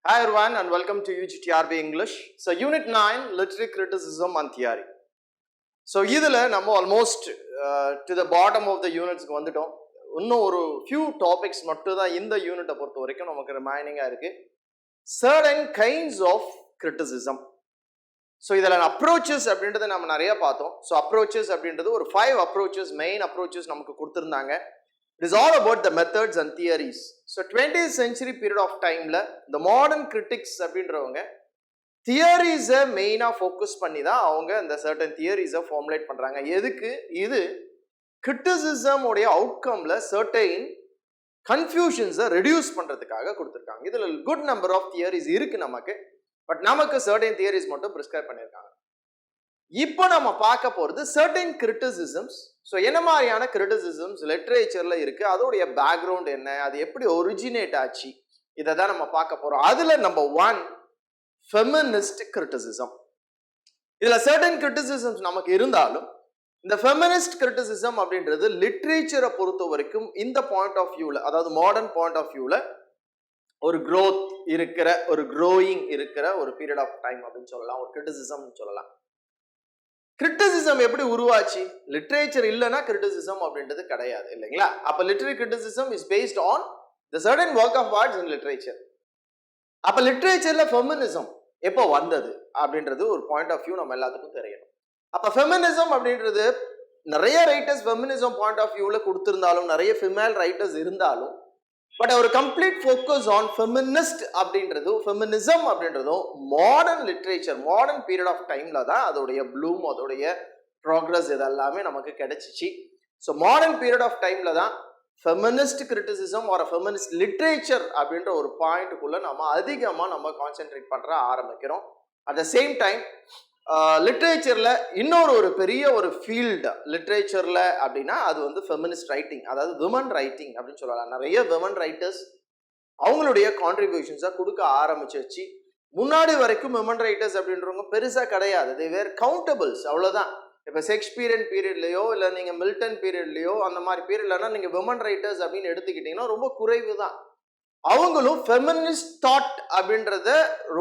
Hi everyone and welcome to UGTRB English. So Unit 9, Literary Criticism and Theory. So இதில் நம்ம almost to the bottom of the unitsக்கு வந்துட்டோம். இன்னும் ஒரு few topics மட்டும் தான் இந்த யூனிட்டை பொறுத்த வரைக்கும் நமக்கு ரிமைனிங்காக இருக்கு. Certain kinds of criticism. So இதில் approaches அப்படின்றத நம்ம நிறைய பார்த்தோம். ஸோ approaches அப்படின்றது ஒரு 5 approaches, main approaches நமக்கு கொடுத்துருந்தாங்க. It is all about the methods and theories. So 20th century period of timeல the modern critics அப்படின்றவங்க தியரிஸை மெயினாக ஃபோக்கஸ் பண்ணி தான் அவங்க இந்த சர்டன் தியரிஸை ஃபார்முலேட் பண்ணுறாங்க. எதுக்கு? இது கிரிட்டிசிசம் உடைய அவுட்கம்ல சர்டைன் கன்ஃபியூஷன்ஸை ரெடியூஸ் பண்ணுறதுக்காக கொடுத்துருக்காங்க. இதில் குட் நம்பர் ஆஃப் தியரிஸ் இருக்கு நமக்கு, பட் நமக்கு சர்டைன் தியரிஸ் மட்டும் ப்ரிஸ்கிரைப் பண்ணியிருக்காங்க. இப்போ நம்ம பார்க்க போகிறது சர்டைன் கிரிட்டிசிசம்ஸ். ஸோ என்ன மாதிரியான கிரிட்டிசிசம்ஸ் லிட்ரேச்சர்ல இருக்கு, அதோடைய பேக்ரவுண்ட் என்ன, அது எப்படி ஒரிஜினேட் ஆச்சு, இதை தான் நம்ம பார்க்க போறோம். அதுல நம்பர் 1 ஃபெமினிஸ்ட் கிரிட்டிசிசம். இதுல சர்டன் கிரிட்டிசிசம்ஸ் நமக்கு இருந்தாலும் இந்த ஃபெமினிஸ்ட் கிரிட்டிசிசம் அப்படின்றது லிட்ரேச்சரை பொறுத்த வரைக்கும் இந்த பாயிண்ட் ஆஃப் வியூல, அதாவது மாடர்ன் பாயிண்ட் ஆஃப் வியூல ஒரு growth இருக்கிற, ஒரு growing இருக்கிற ஒரு பீரியட் ஆஃப் டைம் அப்படின்னு சொல்லலாம், ஒரு கிரிட்டிசிசம் சொல்லலாம். கிரிட்டிசிசம் எப்படி உருவாச்சு? லிட்ரேச்சர் இல்லைன்னா கிரிட்டிசிசம் அப்படின்றது கிடையாது, இல்லைங்களா? அப்ப literary criticism is based on the certain work of arts in literature. அப்ப லிட்ரேச்சர்ல ஃபெமினிசம் எப்போ வந்தது அப்படின்றது ஒரு பாயிண்ட் ஆஃப் வியூ நம்ம எல்லாத்துக்கும் தெரியணும். அப்ப ஃபெமினிசம் அப்படின்றது நிறைய ரைட்டர்ஸ் ஃபெமினிசம் பாயிண்ட் ஆஃப் வியூல கொடுத்திருந்தாலும், நிறைய ஃபீமேல் ரைட்டர்ஸ் இருந்தாலும், பட் ஒரு கம்ப்ளீட் ஃபோக்கஸ் ஆன் ஃபெமினிஸ்ட் அப்படின்றதும் ஃபெமினிசம் அப்படின்றதும் modern literature, modern period of டைம்ல தான் அதோடைய ப்ளூம், அதோடைய ப்ராக்ரஸ் இதெல்லாமே நமக்கு கிடைச்சிச்சு. ஸோ மாடர்ன் பீரியட் ஆஃப் டைம்ல தான் ஃபெமினிஸ்ட் கிரிட்டிசிசம் ஒரு ஃபெமினிஸ்ட் லிட்ரேச்சர் அப்படின்ற ஒரு பாயிண்ட்டுக்குள்ள நம்ம கான்சென்ட்ரேட் பண்ற ஆரம்பிக்கிறோம். அட் த சேம் டைம் லிட்ரேச்சர்ல இன்னொரு ஒரு பெரிய ஒரு ஃபீல்டு லிட்ரேச்சர்ல அப்படின்னா அது வந்து ஃபெமினிஸ்ட் ரைட்டிங், அதாவது விமன் ரைட்டிங் அப்படின்னு சொல்லலாம். நிறைய விமன் ரைட்டர்ஸ் அவங்களுடைய கான்ட்ரிபியூஷன்ஸை கொடுக்க ஆரம்பிச்சிருச்சு. முன்னாடி வரைக்கும் விமன் ரைட்டர்ஸ் அப்படின்றவங்க பெருசா கிடையாது, தே வேர் கவுண்டபிள்ஸ், அவ்வளவுதான். இப்போ ஷேக்ஸ்பியரன் பீரியட்லயோ இல்லை நீங்க மில்டன் பீரியட்லயோ அந்த மாதிரி பீரியட்லன்னா நீங்க விமன் ரைட்டர்ஸ் அப்படின்னு எடுத்துக்கிட்டீங்கன்னா ரொம்ப குறைவு தான். அவங்களும் ஃபெமினிஸ்ட் தாட் அப்படின்றத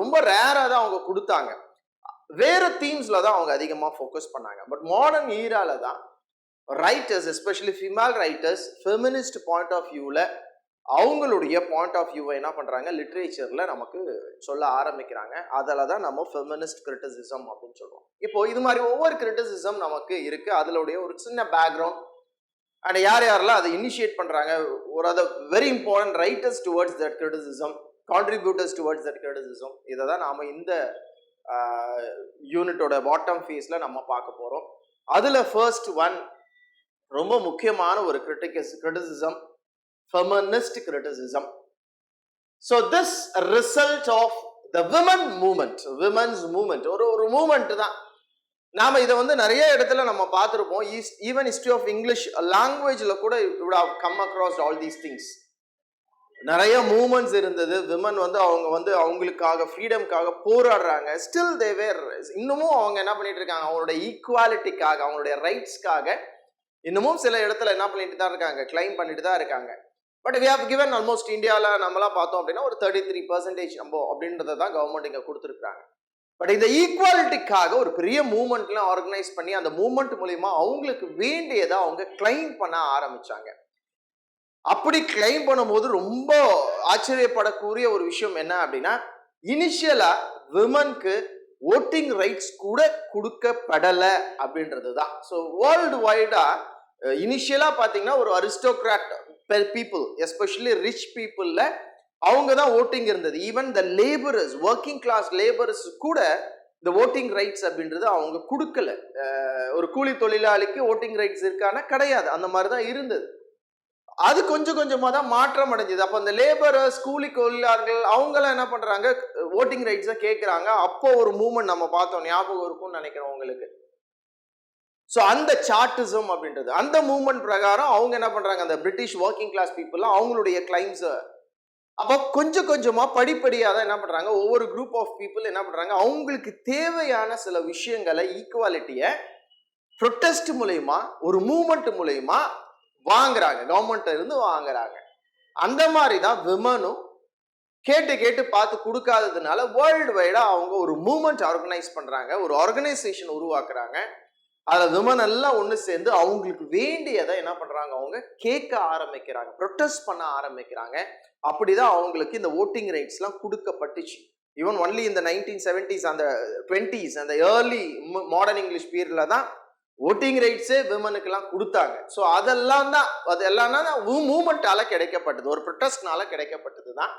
ரொம்ப ரேரா தான் அவங்க கொடுத்தாங்க, வேற தீம்ஸ்ல தான் அவங்க அதிகமாக ஃபோக்கஸ் பண்ணாங்க. பட் மாடர்ன் ஈரால தான் writers, especially female writers, feminist point of வியூல அவங்களுடைய பாயிண்ட் ஆஃப் வியூவை என்ன பண்றாங்க, லிட்ரேச்சர்ல நமக்கு சொல்ல ஆரம்பிக்கிறாங்க. அதில் தான் நம்ம ஃபெமினிஸ்ட் கிரிட்டிசிசம் அப்படின்னு சொல்றோம். இப்போ இது மாதிரி ஒவ்வொரு கிரிட்டிசிசம் நமக்கு இருக்கு, அதனுடைய ஒரு சின்ன பேக்ரவுண்ட் அண்ட் யார் யாரெல்லாம் அதை இனிஷியேட் பண்றாங்க, ஒரு அதை very important writers towards that criticism, contributors towards that criticism, இதை தான் நாம இந்த யூனிட்டோட பாட்டம் ஃபேஸ்ல நம்ம பார்க்க போறோம். அதுல ஃபர்ஸ்ட் ஒன் ரொம்ப முக்கியமான ஒரு criticism, feminist criticism. So this result of the women movement, women's movement ஒரு மூமெண்ட் தான். நாம இதை வந்து நிறைய இடத்துல நம்ம பார்த்துருப்போம். ஈவன் ஹிஸ்டரி ஆஃப் இங்கிலீஷ் லாங்குவேஜ்ல கூட come across all these things. நிறைய மூமெண்ட்ஸ் இருந்தது. விமன் வந்து அவங்களுக்காக ஃப்ரீடம்காக போராடுறாங்க. ஸ்டில் தே வேர், இன்னமும் அவங்க என்ன பண்ணிட்டு இருக்காங்க, அவங்களோட ஈக்குவாலிட்டிக்காக, அவங்களுடைய ரைட்ஸ்க்காக இன்னமும் சில இடத்துல என்ன பண்ணிட்டு தான் இருக்காங்க, கிளைம் பண்ணிட்டு தான் இருக்காங்க. But we have given almost இந்தியாவில் நம்மளாம் பார்த்தோம் அப்படின்னா ஒரு 33% நம்ம அப்படின்றத தான் கவர்மெண்ட் இங்கே கொடுத்துருக்காங்க. பட் இந்த ஈக்குவாலிட்டிக்காக ஒரு பெரிய மூவ்மெண்ட்லாம் ஆர்கனைஸ் பண்ணி அந்த மூவ்மெண்ட் மூலியமா அவங்களுக்கு வேண்டியதை அவங்க கிளைம் பண்ண ஆரம்பிச்சாங்க. அப்படி கிளைம் பண்ணும்போது ரொம்ப ஆச்சரியப்படக்கூடிய ஒரு விஷயம் என்ன அப்படின்னா, இனிஷியலா விமனுக்கு ஓட்டிங் ரைட்ஸ் கூட கொடுக்கப்படலை அப்படின்றது தான். ஸோ வேர்ல்டு வைடா இனிஷியலா பார்த்தீங்கன்னா ஒரு அரிஸ்டோக்ராட் பீப்புள், எஸ்பெஷலி ரிச் பீப்புள்ல அவங்க தான் ஓட்டிங் இருந்தது. Even the labourers, working class labourers கூட இந்த ஓட்டிங் ரைட்ஸ் அப்படின்றது அவங்க கொடுக்கல. ஒரு கூலி தொழிலாளிக்கு ஓட்டிங் ரைட்ஸ் இருக்கானா கிடையாது, அந்த மாதிரி தான் இருந்தது. அது கொஞ்சம் கொஞ்சமாக தான் மாற்றம் அடைஞ்சது. அப்போ அந்த லேபரர்ஸ், கூலி தொழிலாளர்கள் அவங்களாம் என்ன பண்றாங்க, ஓட்டிங் ரைட்ஸை கேட்குறாங்க. அப்போ ஒரு மூவ்மெண்ட் நம்ம பார்த்தோம், ஞாபகம் இருக்கும்னு நினைக்கிறோம் உங்களுக்கு. ஸோ அந்த சார்ட்டிசம் அப்படின்றது, அந்த மூவ்மெண்ட் பிரகாரம் அவங்க என்ன பண்றாங்க, அந்த பிரிட்டிஷ் ஒர்க்கிங் கிளாஸ் பீப்புள்லாம் அவங்களுடைய கிளைம்ஸை அப்போ கொஞ்சம் கொஞ்சமா படிப்படியாக தான் என்ன பண்றாங்க, ஒவ்வொரு குரூப் ஆஃப் பீப்புள் என்ன பண்றாங்க, அவங்களுக்கு தேவையான சில விஷயங்களை, ஈக்குவாலிட்டியை ப்ரொட்டஸ்ட் மூலயமா, ஒரு மூவ்மெண்ட் மூலயமா வாங்குறாங்க, கவர்மெண்ட்ல இருந்து வாங்குறாங்க. அந்த மாதிரி தான் விமனும் கேட்டு கேட்டு பார்த்து கொடுக்காததுனால வேர்ல்டு வைடா அவங்க ஒரு மூவ்மெண்ட் ஆர்கனைஸ் பண்றாங்க, ஒரு ஆர்கனைசேஷன் உருவாக்குறாங்க. அதில் விமன் எல்லாம் ஒன்று சேர்ந்து அவங்களுக்கு வேண்டியதை என்ன பண்றாங்க, அவங்க கேட்க ஆரம்பிக்கிறாங்க, ப்ரொட்டஸ்ட் பண்ண ஆரம்பிக்கிறாங்க. அப்படிதான் அவங்களுக்கு இந்த ஓட்டிங் ரைட்ஸ்லாம் கொடுக்கப்பட்டுச்சு. ஈவன் ஒன்லி இந்த 1970s அந்த 20s அந்த ஏர்லி மாடர்ன் இங்கிலீஷ் பீரியட்ல தான் ஓட்டிங் ரைட்ஸே விமனுக்கெல்லாம் கொடுத்தாங்க. ஸோ அதெல்லாம் தான் மூவ்மெண்ட்டால கிடைக்கப்பட்டது, ஒரு ப்ரொட்டஸ்ட்னால கிடைக்கப்பட்டது தான்.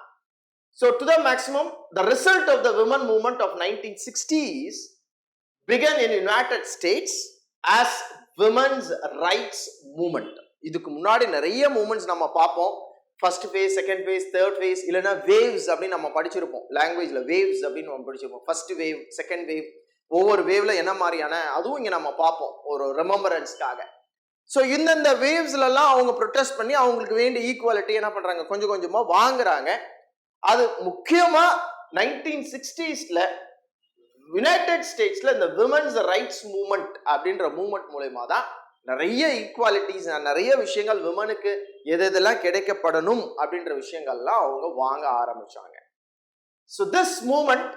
So to the maximum, the result of the women movement of 1960s began in United States as women's rights movement. இதுக்கு முன்னாடி நிறைய மூவ்மெண்ட்ஸ் நம்ம பார்ப்போம். First face, second phase, third face, இல்லைன்னா வேவ்ஸ் அப்படின்னு நம்ம படிச்சிருப்போம். லாங்குவேஜ்ல வேவ்ஸ் அப்படின்னு நம்ம படிச்சிருப்போம். ஃபர்ஸ்ட் வேவ், செகண்ட் வேவ், ஒவ்வொரு வேவ்ல என்ன மாதிரியான, அதுவும் இங்க நம்ம பார்ப்போம் ஒரு ரெமெம்பரன்ஸ்க்காக. ஸோ இந்தந்த வேவ்ஸ்லாம் அவங்க ப்ரொட்டஸ்ட் பண்ணி அவங்களுக்கு வேண்டிய ஈக்குவாலிட்டி என்ன பண்றாங்க, கொஞ்சம் கொஞ்சமா வாங்குறாங்க. அது முக்கியமா 1960ஸ்ல யுனைடெட் ஸ்டேட்ஸ்ல இந்த விமன்ஸ் ரைட்ஸ் மூவ்மெண்ட் அப்படின்ற மூவ்மெண்ட் மூலமா தான் நிறைய ஈக்குவாலிட்டிஸ், நிறைய விஷயங்கள் விமனுக்கு எதெல்லாம் கிடைக்கப்படணும் அப்படின்ற விஷயங்கள்லாம் அவங்க வாங்க ஆரம்பிச்சாங்க. So this movement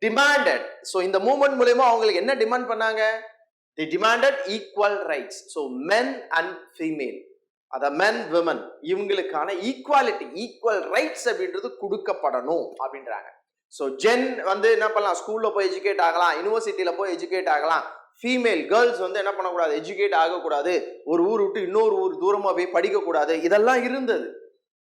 demanded, so இந்த மூவ்மெண்ட் மூலமா அவங்களுக்கு என்ன டிமாண்ட் பண்ணாங்க, they demanded equal rights. So men and female, அத men women இவங்களுக்கான ஈக்குவாலிட்டி, ஈக்குவல் ரைட்ஸ் அப்படின்றது கொடுக்கப்படணும் அப்படின்றாங்க. ஸோ ஜென் வந்து என்ன பண்ணலாம், ஸ்கூல்ல போய் எஜுகேட் ஆகலாம், யூனிவர்சிட்டியில போய் எஜுகேட் ஆகலாம். ஃபீமேல் கேர்ள்ஸ் வந்து என்ன பண்ணக்கூடாது, எஜுகேட் ஆகக்கூடாது, ஒரு ஊர் விட்டு இன்னொரு ஊர் தூரமா போய் படிக்கக்கூடாது, இதெல்லாம் இருந்தது.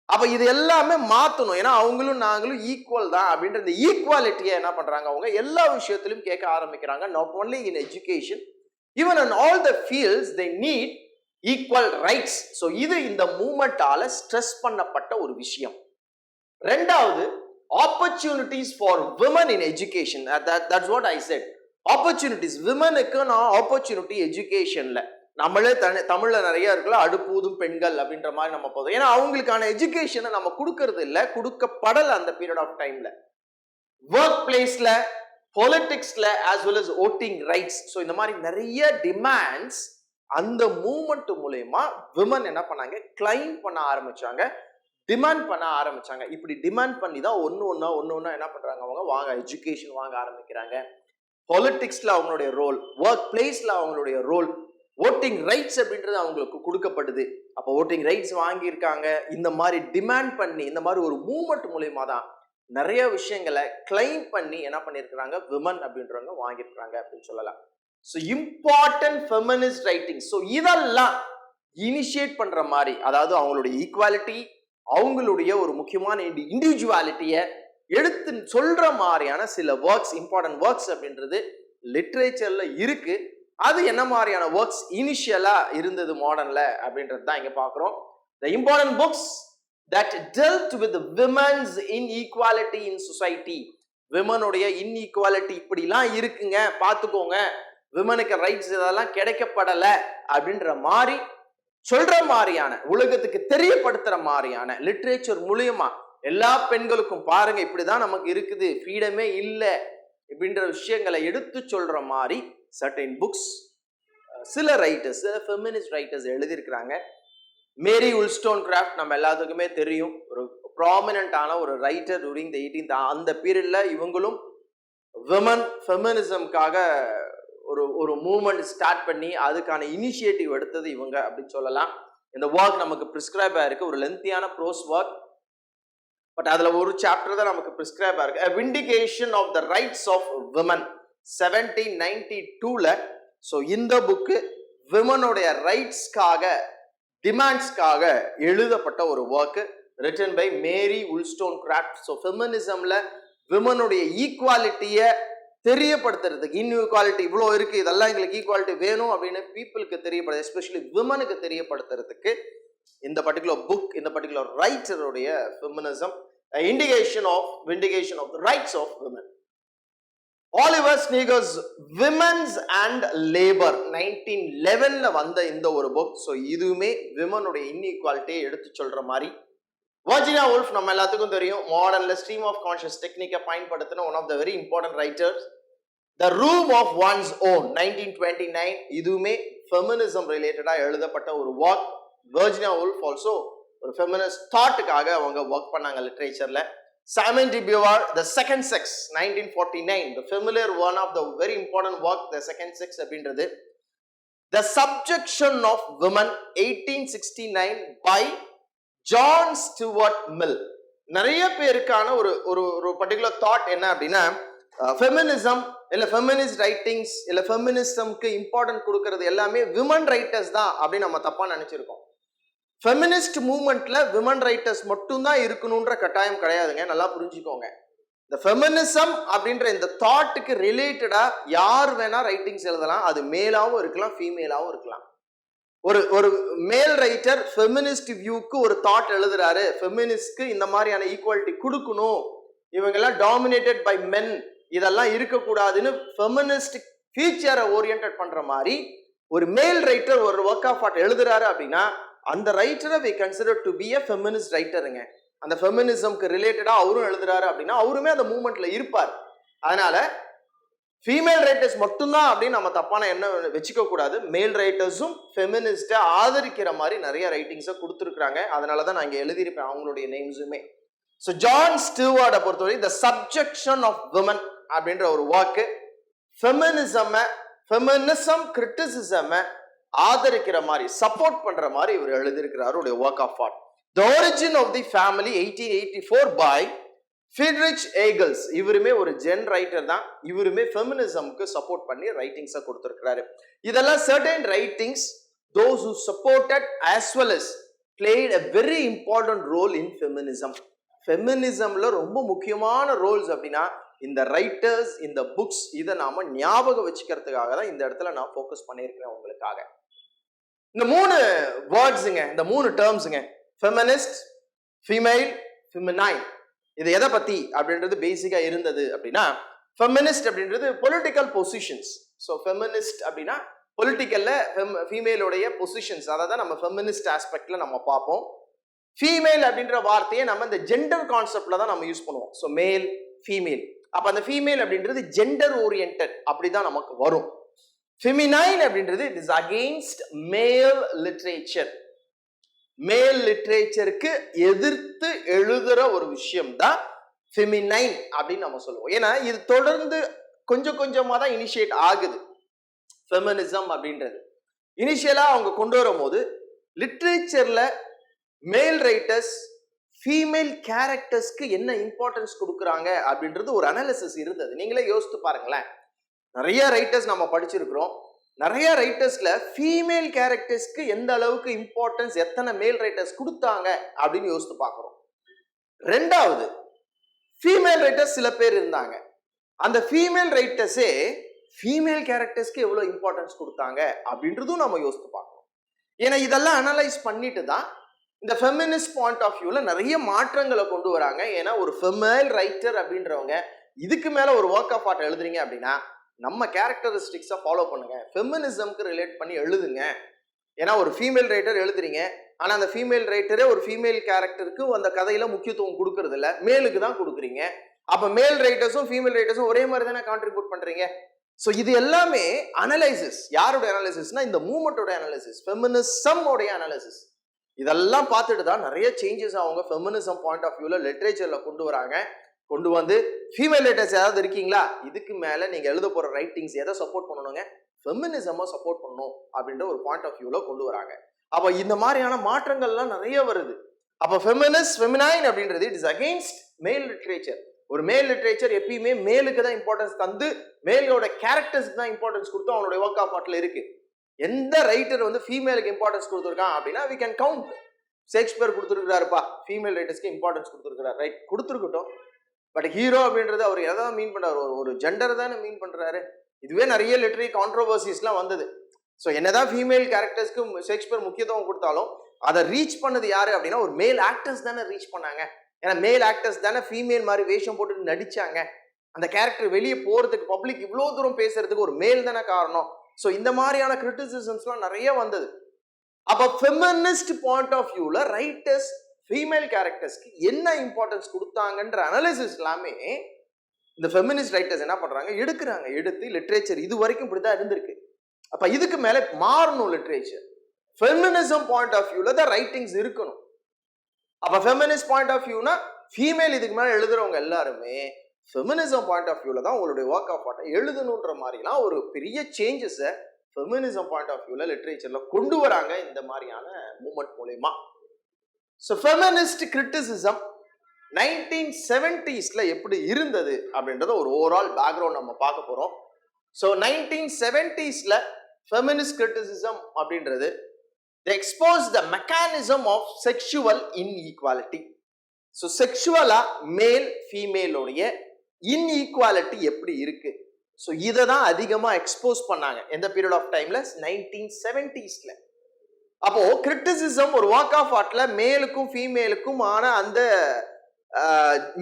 அப்ப இது எல்லாமே மாத்தணும், ஏன்னா அவங்களும் நாங்களும் ஈக்குவல் தான் அப்படின்ற இந்த ஈக்குவாலிட்டியை என்ன பண்றாங்க, அவங்க எல்லா விஷயத்திலும் கேட்க ஆரம்பிக்கிறாங்க. Not only in education, even in all the fields they need equal rights. so இது இந்த மூவ்மெண்டால ஸ்ட்ரெஸ் பண்ணப்பட்ட ஒரு விஷயம். ரெண்டாவது, opportunities for women in education. That's what I said. opportunities, womenக்கு நான் opportunity educationல, நம்மளே தமிழ்ல நிறைய இருக்குல்ல, அடுப்பூதும் பெண்கள் அப்படின்ற மாதிரி நம்ம போதும். ஏன்னா அவங்களுக்கான எஜுகேஷனை நம்ம கொடுக்கறது இல்லை, கொடுக்கப்படல அந்த பீரியட் ஆஃப் டைம்ல. ஒர்க் பிளேஸ்ல, பொலிட்டிக்ஸ்ல, as well as voting rights. So இந்த மாதிரி நிறைய டிமாண்ட்ஸ் அந்த மூவ்மெண்ட் மூலமா விமன் என்ன பண்ணாங்க, கிளைம் பண்ண ஆரம்பிச்சாங்க, டிமாண்ட் பண்ண ஆரம்பிச்சாங்க. இப்படி டிமாண்ட் பண்ணி தான் ஒன்னு ஒன்னா என்ன பண்றாங்க, அவங்க வாங்க எஜுகேஷன் வாங்க ஆரம்பிக்கிறாங்க. பொலிட்டிக்ஸ்ல அவங்களுடைய ரோல், ஒர்க் பிளேஸ்ல அவங்களுடைய ரோல், ஓட்டிங் ரைட்ஸ் அப்படின்றது அவங்களுக்கு கொடுக்கப்படுது. அப்போ ஓட்டிங் ரைட்ஸ் வாங்கியிருக்காங்க. இந்த மாதிரி டிமாண்ட் பண்ணி, இந்த மாதிரி ஒரு மூவ்மெண்ட் மூலமா தான் நிறைய விஷயங்களை கிளைம் பண்ணி என்ன பண்ணிருக்கிறாங்க, விமன் அப்படின்றவங்க வாங்கியிருக்கிறாங்க அப்படின்னு சொல்லலாம். So important feminist writing, so இதெல்லாம் இனிஷியேட் பண்ற மாதிரி, அதாவது அவங்களுடைய ஈக்குவாலிட்டி, அவங்களுடைய ஒரு முக்கியமான இண்டிவிஜுவாலிட்டியை எடுத்து சொல்ற மாதிரியான சில ஒர்க்ஸ், இம்பார்ட்டன்ட் ஒர்க்ஸ் அப்படின்றது லிட்ரேச்சர்ல இருக்கு. அது என்ன மாதிரியான ஒர்க்ஸ் இனிஷியலா இருந்தது மாடர்ன்ல அப்படின்றது தான் இங்க பாக்குறோம். The important books that dealt with the women's inequality in society. விமனுடைய இன்இக்வாலிட்டி இப்படிலாம் இருக்குங்க, பார்த்துக்கோங்க, விமனுக்கு ரைட்ஸ் இதெல்லாம் கிடைக்கப்படலை அப்படின்ற மாதிரி சொல்ற மாதிரியான, உலகத்துக்கு தெரியப்படுத்துற மாதிரியான லிட்ரேச்சர் மூலியமா எல்லா பெண்களுக்கும் பாருங்க இப்படிதான் நமக்கு இருக்குது, ஃப்ரீடமே இல்லை அப்படின்ற விஷயங்களை எடுத்து சொல்ற மாதிரி சர்டைன் புக்ஸ் சில ரைட்டர்ஸ், ஃபெமினிஸ்ட் ரைட்டர்ஸ் எழுதியிருக்கிறாங்க. மேரி உல்ஸ்டோன்கிராஃப்ட் நம்ம எல்லாத்துக்குமே தெரியும், ஒரு ப்ராமினன்டான ஒரு ரைட்டர் டூரிங் த 18th அந்த பீரியட்ல. இவங்களும் விமன் ஃபெமினிசம்காக ஒரு மூவ்மெண்ட் ஸ்டார்ட் பண்ணி அதுக்கான இனிஷியேட்டிவ் எடுத்தது இவங்க அப்படின்னு சொல்லலாம். இந்த ஒர்க் நமக்கு பிரிஸ்கிரைப் ஆயிருக்கு, ஒரு லென்த்தியான ப்ரோஸ் ஒர்க், பட் அதுல ஒரு சாப்டர் தான் நமக்கு பிரிஸ்கிரைப் ஆயிருக்கு. A Vindication of the Rights of Women 1792ல. ஸோ இந்த புக்கு விமனுடைய ரைட்ஸ்க்காக, டிமாண்ட்ஸ்க்காக எழுதப்பட்ட ஒரு work, written by Mary Wollstonecraft. So ஃபெமினிசம்ல விமனுடைய ஈக்குவாலிட்டியை தெரியப்படுத்துறதுக்கு, இன்இக்வாலிட்டி இவ்வளோ இருக்கு, இதெல்லாம் எங்களுக்கு ஈக்குவாலிட்டி வேணும் அப்படின்னு பீப்புளுக்கு தெரியப்படுது, எஸ்பெஷலி விமனுக்கு தெரியப்படுத்துறதுக்கு இந்த பர்டிகுலர் புக், இந்த பர்டிகுலர் ரைட்டருடைய feminism, Vindication of the Rights of Women. Oliver Sneger's Women's and Labor 1911ல வந்த இந்த ஒரு புக். ஸோ இதுவுமே விமனுடைய இன்இக்வாலிட்டியை எடுத்து சொல்ற மாதிரி. வர்ஜினியா வுல்ஃப் நம்ம எல்லாத்துக்கும் தெரியும், மாடர்ன்ல ஸ்ட்ரீம் ஆஃப் கான்ஷியஸ் டெக்னிக்கை பயன்படுத்தின one of the very important writers. The room of one's own 1929, இதுவுமே ஃபெமினிசம் ரிலேட்டடா எழுதப்பட்ட ஒரு ஒர்க். வர்ஜினியா வுல்ஃப் ஆல்சோ ஒரு ஃபெமினிஸ்ட் தாட்டுக்காக அவங்க ஒர்க் பண்ணாங்க லிட்ரேச்சர்ல. Simon de Beauvoir, The Second Sex, 1949, the familiar one of the very important work, The Second Sex அப்படின்றது. The Subjection of Women, 1869, by John Stuart Mill. நிறைய பேருக்கான ஒரு ஒரு ஒரு பர்டிகுலர் தாட் என்ன அப்படின்னா, ஃபெமினிசம் இல்லை ஃபெமினிஸ்ட் ரைட்டிங்ஸ் இல்லை ஃபெமினிசம்க்கு இம்பார்ட்டன்ட் கொடுக்கறது எல்லாமே விமன் ரைட்டர்ஸ் தான் அப்படின்னு நம்ம தப்பா நினைச்சிருக்கோம். ஃபெமினிஸ்ட் மூவ்மெண்ட்ல விமன் ரைட்டர்ஸ் மட்டும்தான் இருக்கணும்ன்ற கட்டாயம் கிடையாதுங்க, நல்லா புரிஞ்சுக்கோங்க. இந்த ஃபெமினிசம் அப்படின்ற இந்த தாட்டுக்கு ரிலேட்டடா யார் வேணா ரைட்டிங்ஸ் எழுதலாம். அது மேலாவும் இருக்கலாம், ஃபீமேலாவும் இருக்கலாம். ஒரு மேல் ரைட்டர் ஃபெமினிஸ்ட் வியூக்கு ஒரு தாட் எழுதுறாரு, ஃபெமினிஸ்ட்க்கு இந்த மாதிரியான ஈக்குவாலிட்டி கொடுக்கணும், இவங்கெல்லாம் டாமினேட்டட் பை மென், இதெல்லாம் இருக்கக்கூடாதுன்னு ஃபெமினிஸ்ட் ஃபியூச்சரை ஓரியன்ட் பண்ற மாதிரி ஒரு மேல் ரைட்டர் ஒரு ஒர்க் ஆஃப் ஆர்ட் எழுதுறாரு அப்படின்னா அந்த ரைட்டரை we consider to be a feminist ரைட்டருங்க. அந்த ஃபெமினிசம்க்கு ரிலேட்டடா அவரும் எழுதுறாரு அப்படின்னா அவருமே அந்த மூவ்மெண்ட்ல இருப்பார். அதனால ஃபீமேல் ரைட்டர்ஸ் மட்டும்தான் அப்படின்னு நம்ம தப்பான என்ன வச்சுக்க கூடாது. மேல் ரைட்டர்ஸும் ஃபெமினிஸ்டை ஆதரிக்கிற மாதிரி நிறைய ரைட்டிங்ஸை கொடுத்துருக்காங்க. அதனாலதான் நான் இங்க எழுதியிருப்பேன் அவங்களுடைய நேம்ஸுமே. ஸோ ஜான் ஸ்டூவர்டை பொறுத்தவரை த சப்ஜெக்ஷன் ஆஃப் விமன் அப்படின்ற ஒரு வாக்கு ஃபெமினிசம் கிரிட்டிசிசம் ஆதரிக்கிற மாதிரி சப்போர்ட் பண்ற மாதிரி இவர் எழுதியிருக்கிறார் work of art. The origin of the family, 1884, by Friedrich Engels. இவருமே ஒரு ஜென் ரைட்டர் தான். இவருமே ஃபெமினிசம்க்கு சப்போர்ட் பண்ணி ரைட்டிங்ஸை கொடுத்திருக்கிறாரு. இதெல்லாம் certain writings those who supported as well as played a very important role in feminism. ஃபெமினிசம்ல ரொம்ப முக்கியமான ரோல்ஸ் அப்படின்னா இந்த ரைட்டர்ஸ், இந்த புக்ஸ், இதை நாம ஞாபகம் வச்சுக்கிறதுக்காக தான் இந்த இடத்துல நான் ஃபோக்கஸ் பண்ணியிருக்கிறேன் உங்களுக்காக. இந்த 3 வேர்ட்ஸுங்க, இந்த 3 டேர்ம்ஸுங்க, ஃபெமினிஸ்ட், ஃபீமேல், ஃபெமினைன், இது எதை பத்தி அப்படின்றது பேசிக்கா இருந்தது அப்படின்னா, ஃபெமினிஸ்ட் அப்படின்றது பொலிட்டிக்கல் பொசிஷன்ஸ். ஸோ ஃபெமினிஸ்ட் அப்படின்னா பொலிட்டிக்கல்ல ஃபீமேலோடைய பொசிஷன்ஸ், அதை தான் நம்ம ஃபெமினிஸ்ட் ஆஸ்பெக்ட்ல நம்ம பார்ப்போம். ஃபீமேல் அப்படின்ற வார்த்தையை நம்ம இந்த ஜெண்டர் கான்செப்ட்ல தான் நம்ம யூஸ் பண்ணுவோம். So male, female. அப்ப அந்த ஃபீமேல் அப்படின்றது ஜெண்டர் ஓரியன்டட் அப்படிதான் நமக்கு வரும். ஃபெமினைன் அப்படின்றது இட் இஸ் அகெயின்ஸ்ட் மேல் லிட்ரேச்சர். மேல் லிட்ரேச்சருக்கு எதிர்த்து எழுதுற ஒரு விஷயம் தான் ஃபெமினைன் அப்படின்னு நம்ம சொல்லுவோம். ஏன்னா இது தொடர்ந்து கொஞ்சம் கொஞ்சமா தான் இனிஷியேட் ஆகுது. ஃபெமினிசம் அப்படின்றது இனிஷியலா அவங்க கொண்டு வரும் போது லிட்ரேச்சர்ல மேல் ரைட்டர்ஸ் ஃபீமேல் கேரக்டர்ஸ்க்கு என்ன இம்பார்ட்டன்ஸ் கொடுக்குறாங்க அப்படின்றது ஒரு அனாலிசிஸ் இருந்தது. நீங்களே யோசித்து பாருங்களேன். நிறைய ரைட்டர்ஸ் நம்ம படிச்சிருக்கிறோம். நிறைய ரைட்டர்ஸ்ல ஃபீமேல் கேரக்டர்ஸ்க்கு எந்த அளவுக்கு இம்பார்ட்டன்ஸ் எத்தனை மேல் ரைட்டர்ஸ் கொடுத்தாங்க அப்படின்னு யோசித்து பார்க்கிறோம். ரெண்டாவது, ஃபீமேல் ரைட்டர்ஸ் சில பேர் இருந்தாங்க. அந்த ஃபீமேல் ரைட்டர்ஸே ஃபீமேல் கேரக்டர்ஸ்க்கு எவ்வளவு இம்பார்ட்டன்ஸ் கொடுத்தாங்க அப்படின்றதும் நம்ம யோசித்து பார்க்கிறோம். ஏன்னா இதெல்லாம் அனலைஸ் பண்ணிட்டு தான் இந்த ஃபெமினிஸ்ட் பாயிண்ட் ஆஃப் வியூல நிறைய மாற்றங்களை கொண்டு வராங்க. ஏன்னா ஒரு ஃபெமினல் ரைட்டர் அப்படின்றவங்க இதுக்கு மேல ஒரு ஒர்க் ஆஃப் ஆர்ட் எழுதுறீங்க அப்படின்னா நம்ம கேரக்டரிஸ்டிக்ஸை ஃபாலோ பண்ணுங்க, ஃபெமினிசம்க்கு ரிலேட் பண்ணி எழுதுங்க. ஏன்னா ஒரு ஃபீமேல் ரைட்டர் எழுதுறீங்க, ஆனா அந்த ஃபீமேல் ரைட்டரே ஒரு ஃபீமேல் கேரக்டருக்கு அந்த கதையில முக்கியத்துவம் கொடுக்கறது இல்ல, மேலுக்கு தான் கொடுக்குறீங்க. அப்ப மேல் ரைட்டர்ஸும் ஃபீமேல் ரைட்டர்ஸும் ஒரே மாதிரி தானே கான்ட்ரிபியூட் பண்றீங்க. ஸோ இது எல்லாமே அனலைசிஸ். யாருடைய அனலைசிஸ்னா இந்த மூவ்மெண்டோட அனலைசிஸ், ஃபெமினிசம் உடைய அனலைசிஸ். இதெல்லாம் பார்த்துட்டு தான் நிறைய சேஞ்சஸ் அவங்க ஃபெமினிசம் பாயிண்ட் ஆஃப் வியூல லிட்ரேச்சர்ல கொண்டு வராங்க. கொண்டு வந்து ஃபீமேல் ரைட்டர்ஸ் ஏதாவது இருக்கீங்களா, இதுக்கு மேல நீங்க எழுத போற ரைட்டிங்ஸ் எதை சப்போர்ட் பண்ணணுங்க, ஃபெமினிசமா சப்போர்ட் பண்ணணும் அப்படின்ற ஒரு பாயிண்ட் ஆஃப் வியூல கொண்டு வராங்க. அப்ப இந்த மாதிரியான மாற்றங்கள்லாம் நிறைய வருது. அப்ப ஃபெமினிஸ்ட், ஃபெமினைன் அப்படின்றது இட் இஸ் அகெயின்ஸ்ட் மேல் லிட்ரேச்சர். ஒரு மேல் லிட்ரேச்சர் எப்பயுமே மேலுக்கு தான் இம்பார்ட்டன்ஸ் தந்து மேலோட கேரக்டர்ஸ்க்கு தான் இம்பார்ட்டன்ஸ் கொடுத்து அவனுடைய ஒர்க் ஆஃப் ஆர்ட்ல இருக்கு. எந்த ரைட்டர் வந்து ஃபீமேலுக்கு இம்பார்ட்டன்ஸ் கொடுத்துருக்கான் அப்படின்னா we can count. ஷேக்ஸ்பியர் கொடுத்துருக்காருப்பா, ஃபீமேல் ரைட்டர்ஸ்க்கு இம்பார்ட்டன்ஸ் கொடுத்துருக்காரு, ரைட், கொடுத்துருக்கட்டும். பட் ஹீரோ அப்படின்றது அவர் எதை மீன் பண்றாரு, ஒரு ஜெண்டர் தானே மீன் பண்றாரு. இதுவே நிறைய லிட்டரரி கான்ட்ரோவர்சிஸ்லாம் வந்தது. ஸோ என்னதான் ஃபீமேல் கேரக்டர்ஸ்க்கு ஷேக்ஸ்பியர் முக்கியத்துவம் கொடுத்தாலும் அதை ரீச் பண்ணது யாரு அப்படின்னா ஒரு மேல் ஆக்டர்ஸ் தானே ரீச் பண்ணாங்க. ஏன்னா மேல் ஆக்டர்ஸ் தானே ஃபீமேல் மாதிரி வேஷம் போட்டு நடிச்சாங்க. அந்த கேரக்டர் வெளியே போறதுக்கு, பப்ளிக் இவ்வளோ தூரம் பேசுறதுக்கு ஒரு மேல் தானே காரணம். ஸோ இந்த மாதிரியான கிரிட்டிசிசம்ஸ்லாம் நிறைய வந்தது. அப்ப ஃபெமினிஸ்ட் பாயிண்ட் ஆஃப் வியூல ரைட்டர்ஸ் ஃபீமேல் கேரக்டர்ஸ்க்கு என்ன இம்பார்ட்டன்ஸ் கொடுத்தாங்கன்ற அனாலிசிஸ் எல்லாமே இந்த ஃபெமினிஸ்ட் ரைட்டர்ஸ் என்ன பண்றாங்க, எடுக்கிறாங்க. எடுத்து லிட்ரேச்சர் இது வரைக்கும் இப்படிதான் இருந்திருக்கு. அப்ப இதுக்கு மேல மாறணும் லிட்ரேச்சர். ஃபெமினிசம் பாயிண்ட் ஆஃப் வியூல தான் ரைட்டிங்ஸ் இருக்கணும். அப்ப ஃபெமினிஸ்ட் பாயிண்ட் ஆஃப் வியூனா ஃபீமேல் இதுக்கு மேலே எழுதுறவங்க எல்லாருமே ஃபெமினிசம் பாயிண்ட் ஆஃப் வியூவில் தான் உங்களுடைய ஒர்க் ஆஃப் ஆர்ட்டை எழுதணுன்ற மாதிரிலாம் ஒரு பெரிய சேஞ்சஸை ஃபெமினிசம் பாயிண்ட் ஆஃப் வியூவில் லிட்ரேச்சரில் கொண்டு வராங்க இந்த மாதிரியான மூமெண்ட் மூலயமா. ஸோ ஃபெமினிஸ்ட் கிரிட்டிசிசம் 1970s எப்படி இருந்தது அப்படின்றத ஒரு ஓவரால் பேக்ரவுண்ட் நம்ம பார்க்க போகிறோம். ஸோ 1970s ஃபெமினிஸ்ட் கிரிட்டிசிசம் அப்படின்றது they expose the mechanism of sexual inequality. So செக்ஷுவலாக மேல் ஃபீமேலோடைய இன்ஈக்வாலிட்டி எப்படி இருக்கு, ஸோ இதை தான் அதிகமாக எக்ஸ்போஸ் பண்ணாங்க எந்த பீரியட் ஆஃப் டைம்ல 1970s. அப்போ கிரிட்டிசிசம் ஒரு ஒர்க் ஆஃப் ஆர்ட்ல மேலுக்கும் ஃபீமேலுக்கும் ஆன அந்த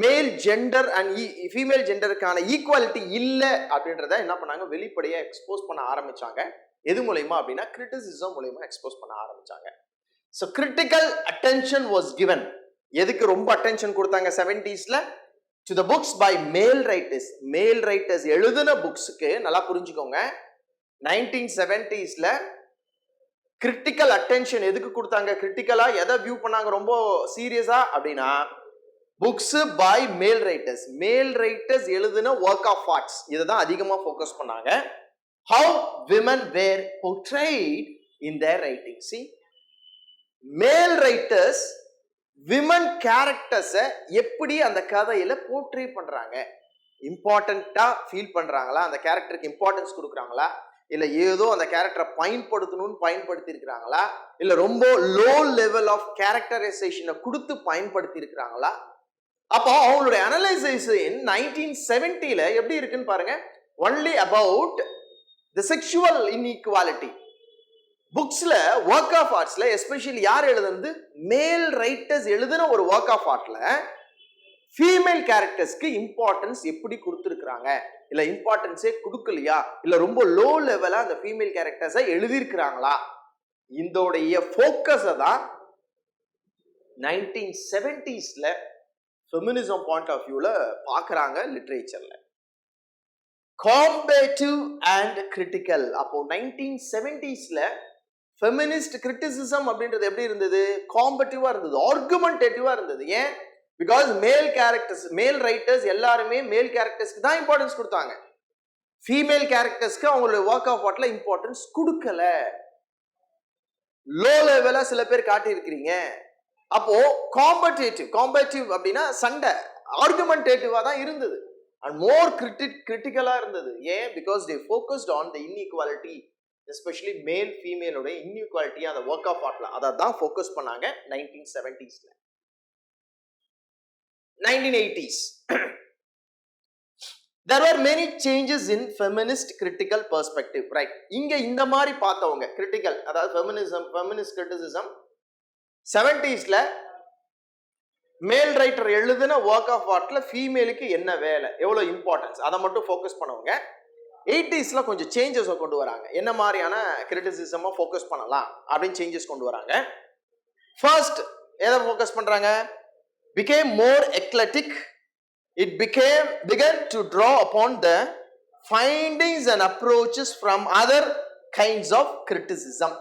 மேல் ஜெண்டர் அண்ட் ஃபீமேல் ஜெண்டருக்கான ஈக்குவாலிட்டி இல்லை அப்படின்றத என்ன பண்ணாங்க, வெளிப்படையாக எக்ஸ்போஸ் பண்ண ஆரம்பிச்சாங்க. எது மூலயமா அப்படின்னா கிரிட்டிசிசம் மூலயமா எக்ஸ்போஸ் பண்ண ஆரம்பிச்சாங்க. So critical attention was given. எதுக்கு ரொம்ப அட்டென்ஷன் கொடுத்தாங்க 70s? To the books by male writers. Male writers எழுதின புக்ஸுக்கு நல்லா புரிஞ்சுக்கோங்க, 1970s கிரிட்டிக்கல் அட்டென்ஷன் எதுக்கு கொடுத்தாங்க, கிரிட்டிக்கலா எதை வியூ பண்ணாங்க ரொம்ப சீரியஸா அப்படின்னா books by male writers. Male writers எழுதின ஒர்க் ஆஃப் ஆர்ட்ஸ் இதை தான் அதிகமாக ஃபோக்கஸ் பண்ணாங்க. How women were portrayed in their writing. See, male writers women characters எப்படி அந்த கதையில போர்ட்ரே பண்றாங்க, இம்பார்ட்டண்டா ஃபீல் பண்றாங்களா, அந்த கேரக்டருக்கு இம்பார்ட்டன்ஸ் கொடுக்குறாங்களா, இல்ல ஏதோ அந்த கேரக்டரை பயன்படுத்தணும்னு பயன்படுத்தி இருக்கிறாங்களா, இல்ல ரொம்ப லோ லெவல் ஆஃப் கேரக்டரைசேஷனை கொடுத்து பயன்படுத்தி இருக்கிறாங்களா. அப்போ அவங்களுடைய அனலைசேஷன் 1970 எப்படி இருக்குன்னு பாருங்க. Only about the sexual inequality. புக்ஸ்ல ஒர்க் ஆஃப் ஆர்ட்ஸ்ல எஸ்பெஷலி யார் எழுதுனது, மேல் ரைட்டர்ஸ் எழுதுன ஒரு ஒர்க் ஆஃப் ஆர்ட்ல ஃபீமேல் கேரக்டர்ஸ்க்கு இம்பார்ட்டன்ஸ் எப்படி கொடுத்துருக்காங்க, இல்ல இம்பார்ட்டன்ஸே கொடுக்கலையா, இல்ல ரொம்ப லோ லெவலா அந்த ஃபீமேல் கேரக்டர்ஸை எழுதியிருக்கிறாங்களா, இதோடைய ஃபோக்கஸை தான் 1970s ஃபெமினிசம் பாயிண்ட் ஆஃப் வியூல பார்க்கறாங்க லிட்ரேச்சர்ல. Competitive and critical. அப்போ 1970s ஃபெமினிஸ்ட் கிரிட்டிசிசம் அப்படின்றது எப்படி இருந்தது, காம்பேட்டிவா இருந்தது, ஆர்குமெண்டேட்டிவா இருந்தது. ஏன், பிகாஸ் மேல் கேரக்டர்ஸ் மேல் ரைட்டர்ஸ் எல்லாருமே மேல் கேரக்டர்ஸ்க்கு தான் இம்பார்ட்டன்ஸ் கொடுத்தாங்க, ஃபீமேல் கேரக்டர்ஸ்க்கு அவங்களுடைய ஒர்க் ஆஃப் ஆர்ட்ல இம்பார்ட்டன்ஸ் கொடுக்கல, லோ லெவலா சில பேர் காட்டி இருக்கிறீங்க. அப்போ காம்பேட்டிவ் அப்படின்னா சண்டை, ஆர்குமெண்டேட்டிவா தான் இருந்தது and more critical இருந்தது. ஏன், because they focused on the inequality, especially male female உடைய inequality அந்த work of artல அதை தான் focus பண்ணாங்க 1970s. 1980s there were many changes in feminist critical perspective, right? இங்க இந்த மாதிரி பார்த்தவங்க critical, அதாவது feminist criticism 70s மேல் ரைட்டர் எழுதின ஒர்க் ஆஃப் ஆர்ட்ல ஃபீமேலுக்கு என்ன வேலை, எவ்வளவு இம்பார்ட்டன்ஸ், அதை மட்டும் ஃபோக்கஸ் பண்ணவங்க 80s கொஞ்சம் சேஞ்சஸ் கொண்டு வராங்க. என்ன மாதிரியான கிரிட்டிசிசமா ஃபோக்கஸ் பண்ணலாம் அப்படின்னு சேஞ்சஸ் கொண்டு வராங்க. ஃபர்ஸ்ட் எதை ஃபோக்கஸ் பண்றாங்க, became more eclectic. It began to draw upon the findings and approaches from other kinds of criticism.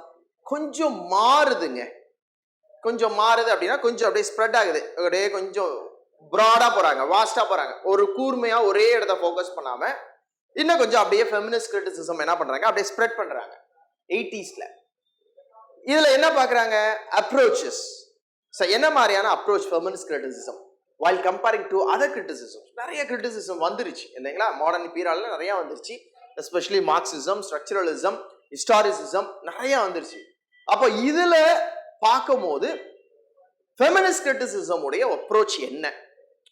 கொஞ்சம் மாறுதுங்க, கொஞ்சம் மாறுது அப்படின்னா கொஞ்சம் அப்படியே ஸ்ப்ரெட் ஆகுது, அப்படியே கொஞ்சம் ப்ராடா போறாங்க, வாஸ்டா போறாங்க. ஒரு கூர்மையா ஒரே இடத்த ஃபோக்கஸ் பண்ணாம இன்னும் கொஞ்சம் அப்படியே ஃபெமினிஸ்ட் கிரிட்டிசிசம் என்ன பண்றாங்க, அப்படியே ஸ்ப்ரெட் பண்றாங்க 80s. இதுல என்ன பாக்குறாங்க, அப்ரோச்சஸ். என்ன மாதிரியான approach feminist criticism while comparing to other criticism. நிறைய கிரிட்டிசிசம் வந்துருச்சு இல்லைங்களா, மாடர்ன் பீரியட்ல நிறைய வந்துருச்சு, எஸ்பெஷலி மார்க்சிசம், ஸ்ட்ரக்சரலிசம், ஹிஸ்டாரிசிசம் நிறைய வந்துருச்சு. அப்போ இதுல பார்க்கும்போது ஃபெமினிஸ்ட் கிரிட்டிசிசம் உடைய அப்ரோச் என்ன.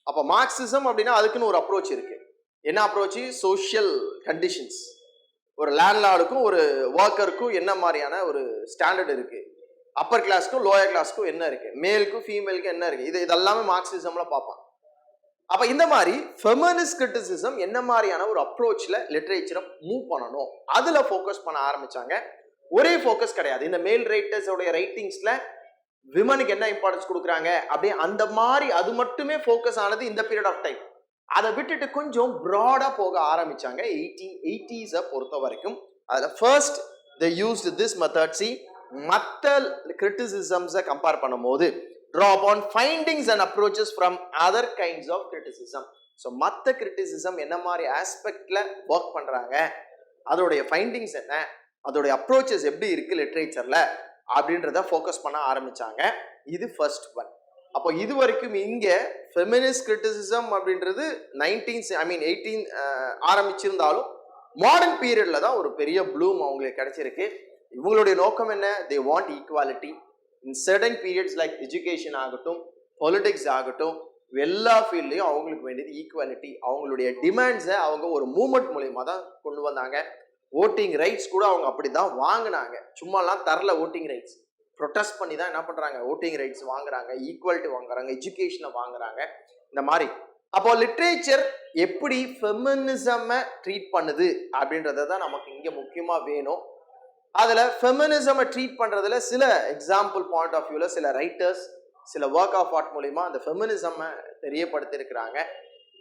அப்போ மார்க்சிசம் அப்படின்னா அதுக்குன்னு ஒரு அப்ரோச் இருக்கு. என்ன அப்ரோச், சோஷியல் கண்டிஷன்ஸ், ஒரு லேண்ட்லார்டுக்கும் ஒரு ஒர்க்கருக்கும் என்ன மாதிரியான ஒரு ஸ்டாண்டர்ட் இருக்கு, அப்பர் கிளாஸ்க்கும் லோயர் கிளாஸ்க்கும் என்ன இருக்கு, மேலுக்கும் ஃபீமேலுக்கும் என்ன இருக்கு, இதெல்லாமே மார்க்சிசம்ல பார்ப்பாங்க. அப்ப இந்த மாதிரி ஃபெமினிஸ்ட் கிரிட்டிசிசம் என்ன மாதிரியான ஒரு அப்ரோச்ல லிட்ரேச்சரை மூவ் பண்ணணும் அதுல ஃபோக்கஸ் பண்ண ஆரம்பிச்சாங்க. ஒரே ஃபோக்கஸ் கிடையாது, இந்த மேல் ரைட்டர்ஸோட ரைட்டிங்ஸ்ல விமனுக்கு என்ன இம்பார்ட்டன்ஸ் கொடுக்குறாங்க அப்படியே அந்த மாதிரி அது மட்டுமே ஃபோக்கஸ் ஆனது இந்த பீரியட் ஆஃப் டைம். அதை விட்டுட்டு கொஞ்சம் ப்ராடா போக ஆரம்பிச்சாங்க 80s பொறுத்த வரைக்கும். அதுல first they used this method. See, மற்ற கிரிட்டிசிசம்ஸை கம்பேர் பண்ணும்போது draw upon findings and approaches from other kinds of criticism. So மற்ற கிரிட்டிசிசம் என்ன மாதிரி ஆஸ்பெக்ட்ல ஒர்க் பண்றாங்க, அதோடைய ஃபைண்டிங்ஸ் என்ன, அதோடைய அப்ரோச்சஸ் எப்படி இருக்கு லிட்ரேச்சர்ல அப்படின்றத ஃபோக்கஸ் பண்ண ஆரம்பிச்சாங்க. இது ஃபர்ஸ்ட் ஒன். அப்போ இது வரைக்கும் இங்க ஃபெமினிஸ்ட் கிரிட்டிசிசம் அப்படின்றது 18 ஆரம்பிச்சிருந்தாலும் மாடர்ன் பீரியட்ல தான் ஒரு பெரிய ப்ளூம் அவங்களுக்கு கிடைச்சிருக்கு. இவங்களுடைய நோக்கம் என்ன? They want equality in certain periods like education ஆகட்டும், பொலிட்டிக்ஸ் ஆகட்டும், எல்லா ஃபீல்ட்லையும் அவங்களுக்கு வேண்டியது ஈக்குவாலிட்டி. அவங்களுடைய டிமாண்ட்ஸை அவங்க ஒரு மூவ்மெண்ட் மூலியமா தான் கொண்டு வந்தாங்க. ஓட்டிங் ரைட்ஸ் கூட அவங்க அப்படிதான் வாங்கினாங்க. சும்மாலாம் தரல ஓட்டிங் ரைட்ஸ், ப்ரொட்டஸ்ட் பண்ணி தான் என்ன பண்றாங்க, ஓட்டிங் ரைட்ஸ் வாங்குறாங்க, ஈக்குவாலிட்டி வாங்குறாங்க, எஜுகேஷனை வாங்குறாங்க, இந்த மாதிரி. அப்போ லிட்ரேச்சர் எப்படி ஃபெமினிசமை ட்ரீட் பண்ணுது அப்படின்றத தான் நமக்கு இங்க முக்கியமா வேணும். அதுல ஃபெமினிசமை ட்ரீட் பண்றதுல சில எக்ஸாம்பிள் பாயிண்ட் ஆஃப் வியூல சில ரைட்டர்ஸ் சில ஒர்க் ஆஃப் ஆர்ட் மூலியமா அந்த ஃபெமினிசமை தெரியப்படுத்தி இருக்கிறாங்க.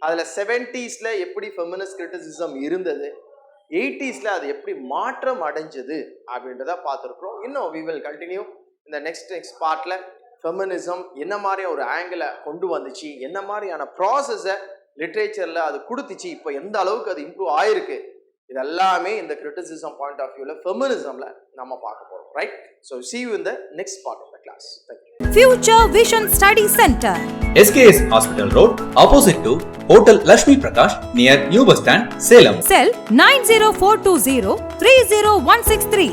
அதுல 70s எப்படி ஃபெமினிஸ்ட் கிரிட்டிசிசம் இருந்தது, 80s அது எப்படி மாற்றம் அடைஞ்சது அப்படின்றத பார்த்துருக்கிறோம். இன்னும் we will continue இந்த நெக்ஸ்ட் பார்ட்ல ஃபெமினிசம் என்ன மாதிரி ஒரு ஆங்கிளை கொண்டு வந்துச்சு, என்ன மாதிரியான ப்ராசஸை லிட்ரேச்சர்ல அது கொடுத்துச்சு, இப்போ எந்த அளவுக்கு அது இம்ப்ரூவ் ஆயிருக்கு, இதெல்லாமே இந்த கிரிட்டிசிசம் பாயிண்ட் ஆஃப் வியூல ஃபெமினிசம்ல நம்ம பார்க்க போறோம். Right? So see you in the next part of the class. Thank you. Future Vision Study Center, SKS Hospital Road, opposite to Hotel Lakshmi Prakash, near New Bus Stand, Salem. Cell 90420 30163.